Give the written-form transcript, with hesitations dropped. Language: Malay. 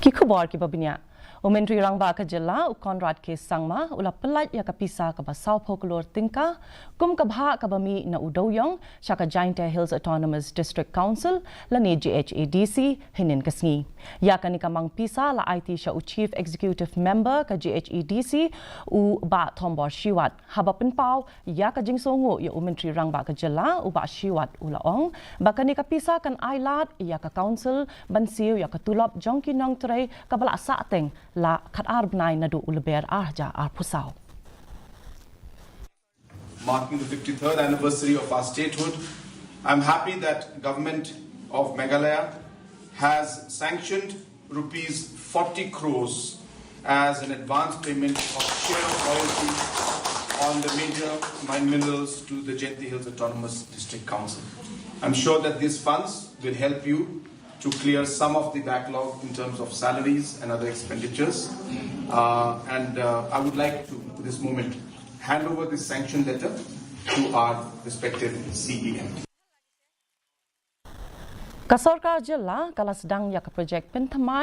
Kikubor ki babinya. Menteri Rangba ka jela Konrad ke sangma ula Pyllait ya ka Pisa ka basau Klur Tyngka kum ka Bhah ka bami na Dewïong shaka Jhadc Hills Autonomous District Council la ni KHASI hinin kasngi ya ka ni ka mang Pisa la IT sha Chief Executive Member ka KHASI u ba thombor shiwat haba penpau ya ka jingsongo ya Menteri Rangba ka jela u ba shiwat ulaong ba ka ni ka Pisa kan ailat ya ka council bansiu ya ka tulop jongki nong tray ka bala sateng la khatar bnai na do ulber arja ar pusau. Marking the 53rd anniversary of our statehood, I'm happy that government of Meghalaya has sanctioned rupees 40 crores as an advance payment of share of royalty on the major mine minerals to the Jhadc Hills Autonomous District Council. I'm sure that these funds will help you to clear some of the backlog in terms of salaries and other expenditures. I would like to, at this moment, hand over this sanction letter to our respective CEM. Ka Sorkar jela kala sedang ya ka projek pentamai